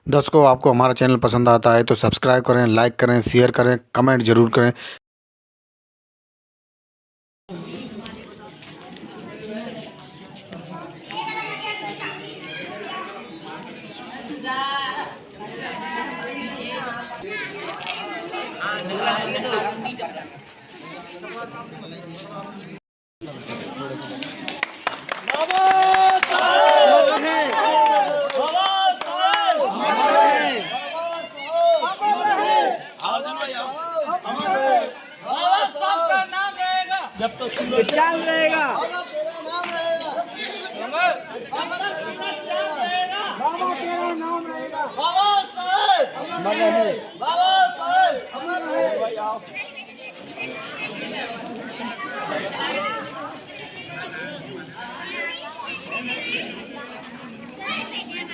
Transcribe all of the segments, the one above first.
दर्शकों, आपको हमारा चैनल पसंद आता है तो सब्सक्राइब करें, लाइक करें, शेयर करें, कमेंट ज़रूर करें। जब तो चांद रहेगा, बाबा तेरा नाम रहेगा, बाबा साहब अमर रहे, बाबा साहब अमर रहे। भाई आओ।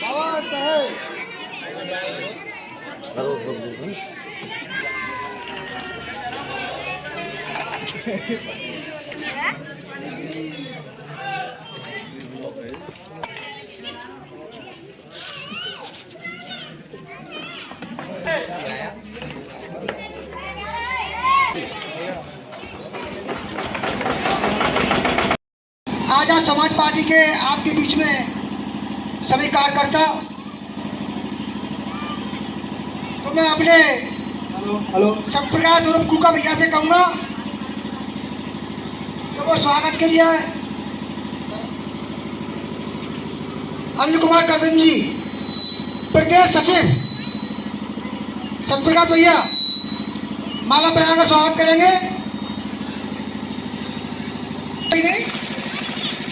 बाबा साहब आजाद समाज पार्टी के आपके बीच में सभी कार्यकर्ता, तो मैं अपने सतप्रकाश और कुका भैया से कहूँगा कि वो स्वागत के लिए अनिल कुमार करदम जी, प्रदेश सचिव सतप्रकाश भैया माला पहनाकर स्वागत करेंगे। नहीं,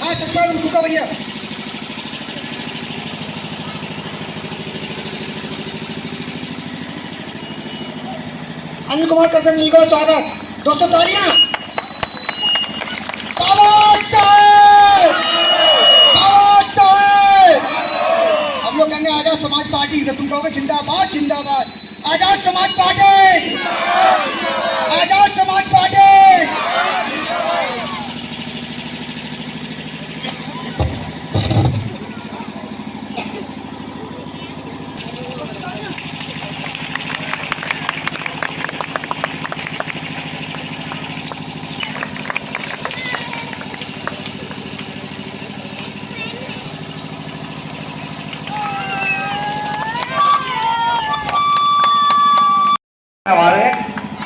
हाँ सतप्रकाश कुका भैया। अनिल कुमार करदम जी को स्वागत, दोस्तों तालियां। बाबा साहब, बाबा साहब। हम लोग कहेंगे आजाद समाज पार्टी, तो तुम कहोगे जिंदाबाद जिंदाबाद। Azad Samaj party, Azad Samaj party. हमारे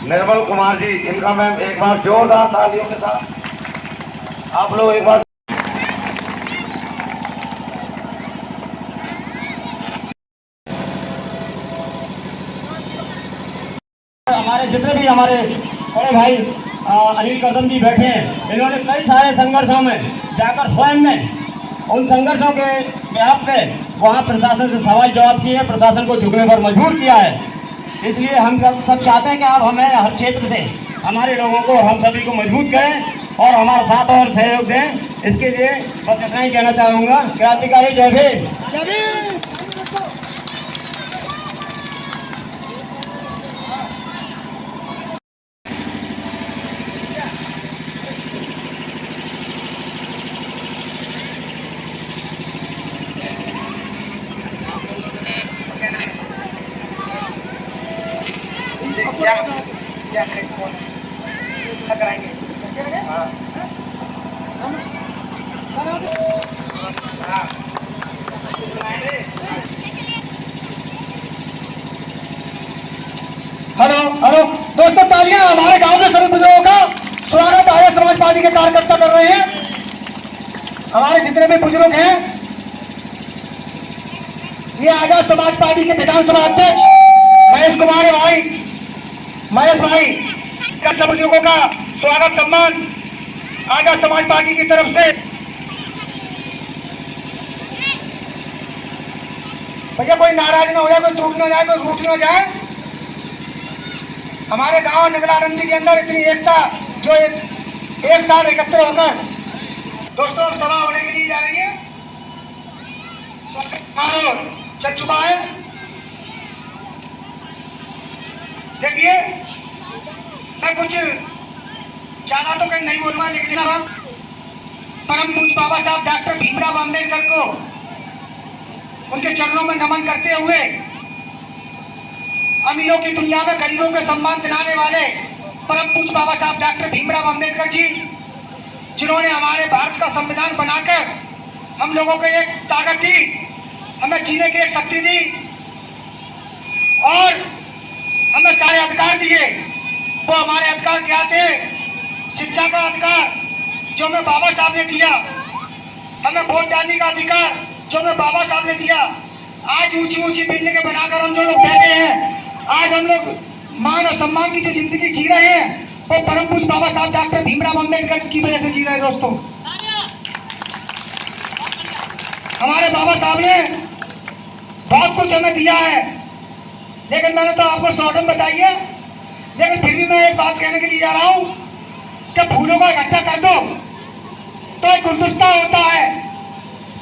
निर्मल कुमार जी, इनका मैं एक बार जोरदार तालियों के साथ आप लोग एक बार। हमारे जितने भी हमारे बड़े भाई अनिल करदम जी बैठे हैं, इन्होंने कई सारे संघर्षों में जाकर स्वयं में उन संघर्षों के व्याप पे वहाँ प्रशासन से सवाल जवाब किए, प्रशासन को झुकने पर मजबूर किया है। इसलिए हम सब चाहते हैं कि आप हमें हर क्षेत्र से हमारे लोगों को, हम सभी को मजबूत करें और हमारा साथ और सहयोग दें। इसके लिए बस इतना ही कहना चाहूँगा। क्रांतिकारी जय भीम, जय भीम। क्या कराएंगे? हेलो हेलो दोस्तों, तालियां। हमारे गांव के सभी बुजुर्गों का स्वागत आजाद समाज पार्टी के कार्यकर्ता कर रहे हैं। हमारे जितने भी बुजुर्ग हैं, ये आजाद समाज पार्टी के विधानसभा अध्यक्ष महेश कुमार भाई, महेश भाई का सब बुजुर्गों का स्वागत सम्मान आजाद समाज पार्टी की तरफ से। भैया कोई नाराज ना हो जाए, कोई टूट ना जाए, कोई रूठ ना जाए। हमारे गांव निगलानंदी के अंदर इतनी एकता जो एक साथ एकत्र होकर दोस्तों सभा होने के लिए जा रही है, चल चुका है। देखिए, मैं कुछ ज्यादा तो कहीं नहीं बोलूंगा, लेकिन परम पूज्य बाबा साहब डॉक्टर भीमराव अम्बेडकर को उनके चरणों में नमन करते हुए अमीरों की दुनिया में गरीबों के सम्मान दिलाने वाले परम पूज्य बाबा साहब डॉक्टर भीमराव अंबेडकर जी, जिन्होंने हमारे भारत का संविधान बनाकर हम लोगों को एक ताकत दी, हमें जीने की एक शक्ति दी और हमें सारे अधिकार दिए। वो हमारे अधिकार क्या थे? शिक्षा का अधिकार जो हमें बाबा साहब ने दिया, हमें वोट डालने का अधिकार जो हमें बाबा साहब ने दिया। आज ऊंची ऊंची बिल्डिंग बनाकर हम जो लोग बैठे हैं, आज हम लोग मान और सम्मान की जो जिंदगी जी रहे हैं, वो परम पूज्य बाबा साहब डॉक्टर भीमराव अंबेडकर की वजह से जी रहे हैं। दोस्तों, हमारे बाबा साहब ने बहुत कुछ हमें दिया है, लेकिन मैंने तो आपको शॉर्ट में बताई है, लेकिन फिर भी मैं एक बात कहने के लिए जा रहा हूं कि फूलों को इकट्ठा कर दो तो एक गुलदस्ता होता है,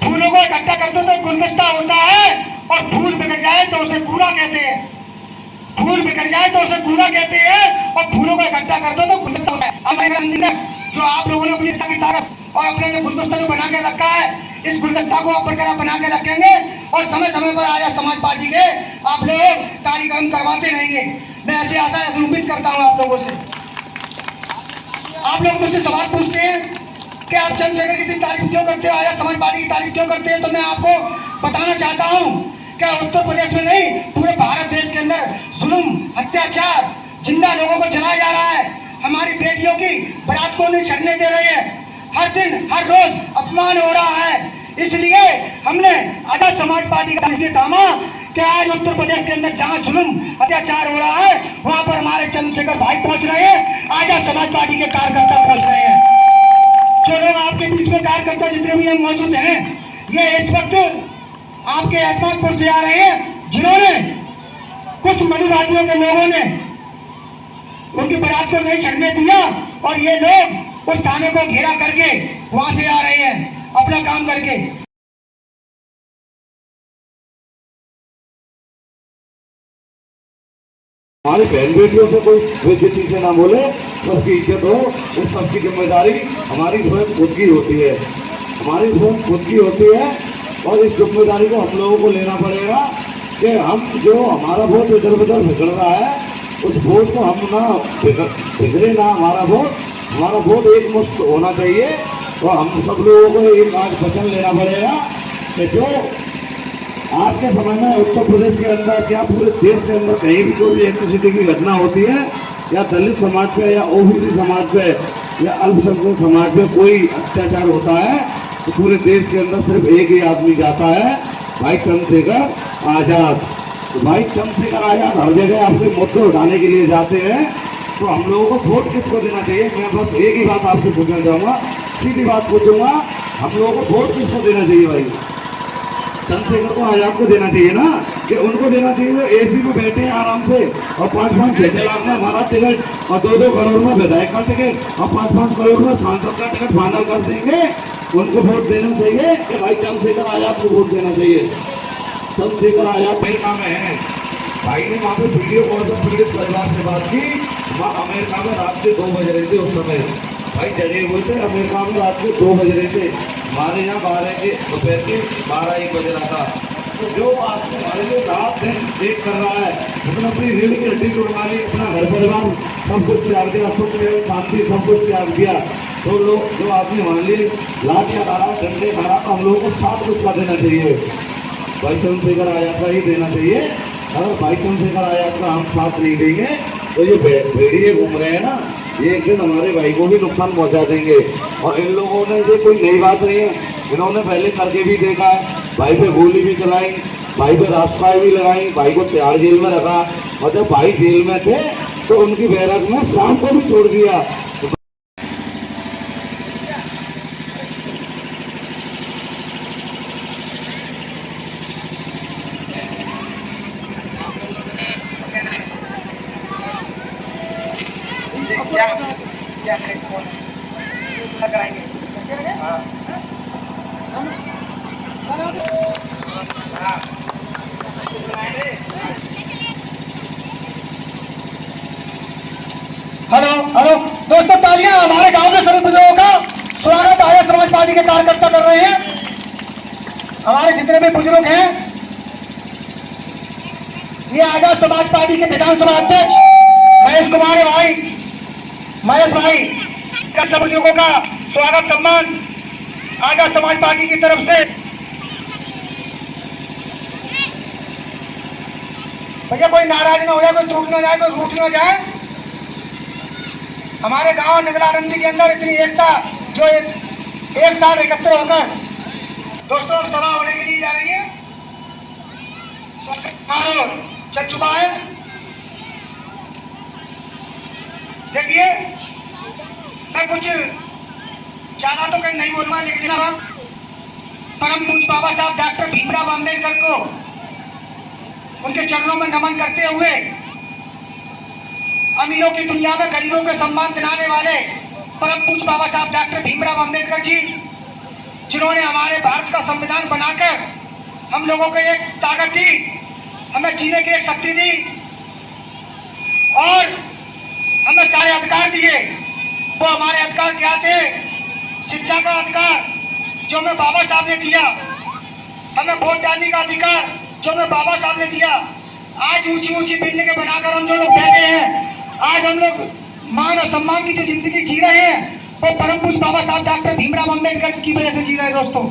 फूलों को इकट्ठा कर दो तो एक गुलदस्ता होता है, और फूल बिगड़ जाए तो उसे कूड़ा कहते हैं। फूल बिगड़ जाए तो उसे कूड़ा कहते हैं, और फूलों को इकट्ठा कर दो तो गुलदस्ता होता है। हमारे अंदर जो आप लोगों ने अपनी ताकत और अपने जो गुलदस्ता जो बना के रखा है, इस गुलदस्ता को आप बरकरार बना के रखेंगे और समय समय पर आजाद समाज पार्टी के आप लोग कार्यक्रम करवाते रहेंगे। मैं ऐसी आशा उम्मीद करता हूँ आप लोगों से। आप लोग मुझसे सवाल पूछते हैं कि आप चंद्रशेखर की तारीफ क्यों करते हो, आजाद समाज पार्टी की तारीफ क्यों करते हैं, तो मैं आपको बताना चाहता हूँ कि उत्तर प्रदेश में नहीं, पूरे भारत देश के अंदर जुल्म, अत्याचार, जिंदा लोगों को जलाया जा रहा है। हमारी बेटियों की बारात को नहीं छड़ने दे रहे हैं, हर दिन हर रोज अपमान हो रहा है। इसलिए हमने आजाद समाज पार्टी का इसलिए थामा कि आज उत्तर प्रदेश के अंदर जहाँ जुल्म अत्याचार हो रहा है, वहाँ पर हमारे चंद्रशेखर भाई पहुँच रहे हैं, आजाद समाज पार्टी के कार्यकर्ता पहुँच रहे हैं। जो लोग आपके बीच में कार्यकर्ता जितने भी हम मौजूद हैं, ये इस वक्त आपके एहतमादपुर से आ रहे हैं, जिन्होंने कुछ मनुवादियों के लोगों ने उनकी बारात को नहीं छड़ने दिया, और ये लोग उस थाने को घेरा करके वहां से आ रहे हैं अपना काम करके। हमारी बहन बेटियों से कोई बेइज्जती से ना बोले, सबकी इज्जत हो, उस सबकी जिम्मेदारी हमारी स्वयं खुद की होती है, हमारी स्वयं खुद की होती है। और इस जिम्मेदारी को हम लोगों को लेना पड़ेगा कि हम जो हमारा वोट इधर उधर बिगड़ रहा है, उस वोट को हम ना बिगड़े ना, हमारा वोट एक मुश्त होना चाहिए। और हम सब लोगों को एक आज वचन लेना पड़ेगा कि जो आज के समय में उत्तर प्रदेश के अंदर क्या पूरे देश के अंदर कहीं भी कोई इलेक्ट्रिसिटी की घटना होती है, या दलित समाज पे या ओबीसी समाज पे या अल्पसंख्यक समाज पे कोई अत्याचार होता है, तो पूरे देश के अंदर सिर्फ एक ही आदमी जाता है, भाई चंद्रशेखर आजाद। तो भाई चंद्रशेखर आजाद हर जगह आपसे मुद्दे उठाने के लिए जाते हैं। तो हम लोगों को वोट किसको देना चाहिए? मैं बस एक ही बात आपसे पूछना चाहूँगा, सीधी बात पूछूंगा, हम लोगों को वोट किसको देना चाहिए? भाई चंद्रशेखर को आजाद को देना चाहिए ना, कि उनको देना चाहिए वो एसी में बैठे हैं आराम से, और 5-5-6 लाख में हमारा टिकट, और 2-2 करोड़ में विधायक का टिकट, और 5-5 करोड़ में सांसद का टिकट फाइनल कर देंगे। उनको वोट देना चाहिए कि भाई चंद्रशेखर आजाद को वोट देना चाहिए। चंद्रशेखर आजाद अमेरिका में है, भाई ने वहाँ पे वीडियो कॉल पर पीड़ित परिवार से बात की। वहाँ अमेरिका में रात के 2 बज रहे थे उस समय, भाई जजे हुए थे अमेरिका में रात के 2 बज रहे थे, हमारे यहाँ 12 के दोपहर के 12-1 बज रहा था। तो जो आपको हमारे लिए रात दिन देख कर रहा है, उसने अपनी रीढ़ की हड्डी तोड़वा ली, अपना घर परिवार सब कुछ त्याग दिया, सुख शांति सब कुछ त्याग दिया। तो लोग जो आदमी हमारे लिए लाठियाँ खा रहा, डंडे खा रहा, तो हम लोगों को साथ उसका देना चाहिए, भाई चंद्रशेखर आजाद का ही देना चाहिए। अगर भाई चंद्रशेखर आजाद का हम साथ नहीं देंगे तो ये भेड़िए घूम रहे हैं ना, ये एक दिन हमारे भाई को भी नुकसान पहुंचा देंगे। और इन लोगों ने ये कोई नई बात नहीं है, इन्होंने पहले करके भी देखा है, भाई पे गोली भी चलाई, भाई पे रास्ताएं भी लगाई, भाई को तिहाड़ जेल में रखा, और जब भाई जेल में थे तो उनकी बैरक में शाम को भी छोड़ दिया। हेलो हेलो दोस्तों, तालियां हमारे गांव में सभी बुजुर्गों का स्वागत आजाद समाज पार्टी के कार्यकर्ता कर रहे हैं। हमारे जितने भी बुजुर्ग हैं ये आजाद समाज पार्टी के विधानसभा अध्यक्ष महेश कुमार भाई, महेश भाई का सब लोगों का स्वागत सम्मान आजाद समाज पार्टी की तरफ से। भैया कोई नाराज ना हो जाए, कोई टूट ना जाए, कोई रूठ ना जाए। हमारे गांव निगलानंदी के अंदर इतनी एकता जो एक साथ एकत्र होकर दोस्तों अब सभा होने के लिए जा रही है। समारोह चल चुका है। देखिए मैं कुछ ज्यादा तो कहीं नहीं बोलूंगा, लेकिन परम पूज्य बाबा साहब डॉक्टर भीमराव अम्बेडकर को उनके चरणों में नमन करते हुए अमीरों की दुनिया में गरीबों को सम्मान दिलाने वाले परम पूज्य बाबा साहब डॉक्टर भीमराव अम्बेडकर जी, जिन्होंने हमारे भारत का संविधान बनाकर हम लोगों को एक ताकत दी, हमें जीने की एक शक्ति दी और हमें सारे अधिकार दिए। वो हमारे अधिकार क्या थे? शिक्षा का अधिकार जो हमें बाबा साहब ने दिया, हमें वोट डालने का अधिकार जो हमें बाबा साहब ने दिया। आज ऊंची ऊंची बिल्डिंगें बनाकर हम जो लोग बैठे हैं, आज हम लोग मान और सम्मान की जो जिंदगी जी रहे हैं, वो परम पूज्य बाबा साहब डॉक्टर भीमराव अम्बेडकर की वजह से जी रहे हैं। दोस्तों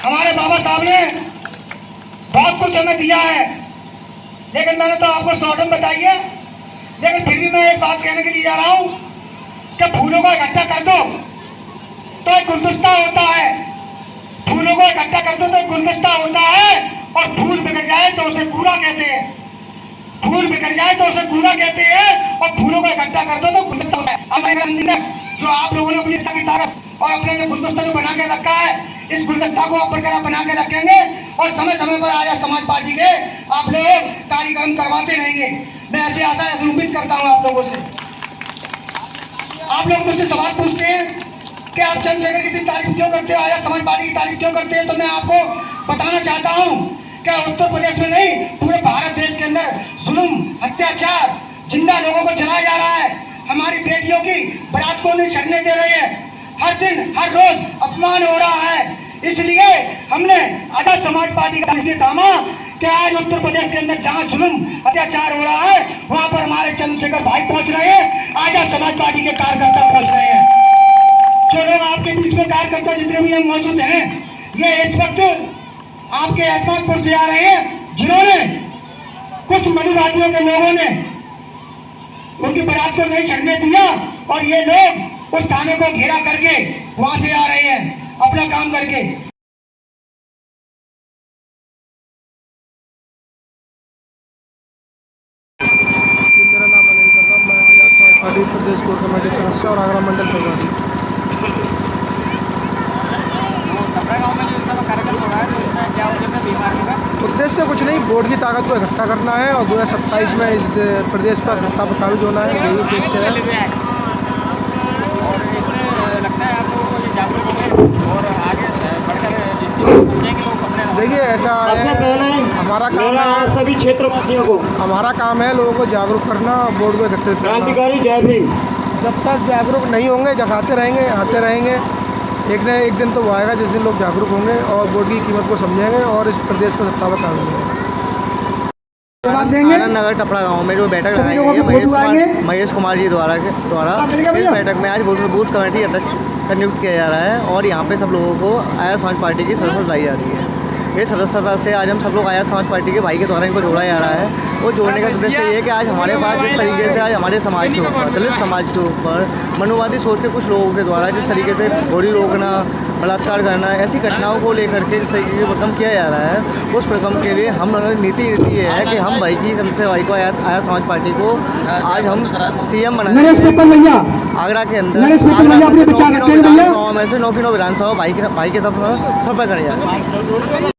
हमारे बाबा साहब ने बहुत कुछ हमें दिया है, लेकिन मैंने तो आपको शॉर्ट में बताई है, लेकिन फिर भी मैं एक बात कहने के लिए जा रहा हूं कि फूलों को इकट्ठा कर दो तो एक गुलदस्ता होता है, फूलों को इकट्ठा कर दो तो एक गुलदस्ता होता है, और फूल बिगड़ जाए तो उसे कूड़ा कहते हैं। फूल बिगड़ जाए तो उसे कूड़ा कहते हैं, और फूलों को इकट्ठा कर दो तो गुलदस्ता होता है। अब जो आप लोगों ने अपनी ताकत और अपने जो गुलदस्ता जो बना के रखा है, इस गुलदस्ता को आप बरकरार बना के रखेंगे और समय समय पर आजाद समाज पार्टी के आप लोग कार्यक्रम करवाते रहेंगे। मैं ऐसी आशा उम्मीद करता हूँ आप लोगों से। आप लोग मुझसे सवाल पूछते हैं कि आप चंद्रशेखर की तारीफ क्यों करते हो, आजाद समाज पार्टी की तारीफ क्यों करते हैं, तो मैं आपको बताना चाहता हूँ कि उत्तर प्रदेश में नहीं, पूरे भारत देश के अंदर जुल्म, अत्याचार, जिंदा लोगों को जलाया जा रहा है। हमारी बेटियों की बारात को नहीं छड़ने दे रहे हैं, हर दिन हर रोज अपमान हो रहा है। इसलिए हमने आजाद समाज पार्टी का इसलिए थामा कि आज उत्तर प्रदेश के अंदर जहाँ जुल्म अत्याचार हो रहा है, वहाँ पर हमारे चंद्रशेखर भाई पहुँच रहे हैं, आजाद समाज पार्टी के कार्यकर्ता पहुँच रहे हैं। जो लोग आपके बीच में कार्यकर्ता जितने भी हम मौजूद हैं, ये इस वक्त आपके एहतमादपुर से आ रहे हैं, जिन्होंने कुछ मनुवादियों के लोगों ने उनकी बारात को नहीं छड़ने दिया, और ये लोग उस थाने को घेरा करके वहां से आ रहे हैं अपना काम करके। मेरा नाम अनिल करदम, मैं आजाद समाज पार्टी प्रदेश कोर कमेटी सदस्य और आगरा मंडल प्रभारी। उद्देश्य कुछ नहीं, वोट की ताकत को इकट्ठा करना है और 2027 में इस प्रदेश पर सत्ता पर काबिज होना है, यही उद्देश्य है। और इसमें लगता है आप लोगों को ये जागरूक होंगे और आगे बढ़कर लोग अपने। देखिए ऐसा है, हमारा काम है सभी क्षेत्रवासियों को, हमारा काम है लोगों को जागरूक करना और वोट को एकत्रित करना। क्रांतिकारी जय भीम। जब तक जागरूक नहीं होंगे, जगाते रहेंगे, आते रहेंगे, एक न एक दिन तो वो आएगा जिस दिन लोग जागरूक होंगे और वोट की कीमत को समझेंगे और इस प्रदेश को सत्ता पर काबिज होंगे। आनंद नगर टपड़ा गांव में जो बैठक लगाई गई है महेश कुमार जी द्वारा इस बैठक में आज बूथ कमेटी अध्यक्ष का नियुक्त किया जा रहा है, और यहाँ पे सब लोगों को आजाद समाज पार्टी की सदस्यता लाई जा रही है। इस सदस्यता से आज हम सब लोग आजाद समाज पार्टी के भाई के द्वारा इनको जोड़ा जा रहा है, और जोड़ने का उद्देश्य ये है कि आज हमारे पास जिस तरीके से आज हमारे समाज के ऊपर, दलित समाज के ऊपर मनुवादी सोच के कुछ लोगों के द्वारा जिस तरीके से गोली रोकना, बलात्कार करना, ऐसी घटनाओं को लेकर के जिस तरीके से भ्रम किया जा रहा है, उस भ्रम के लिए हम नीति ये है कि हम भाई की से भाई को आजाद समाज पार्टी को आज हम CM बनाएंगे आगरा के अंदर। आगरा में से 9 की 9 विधानसभा भाई के सब पर करें।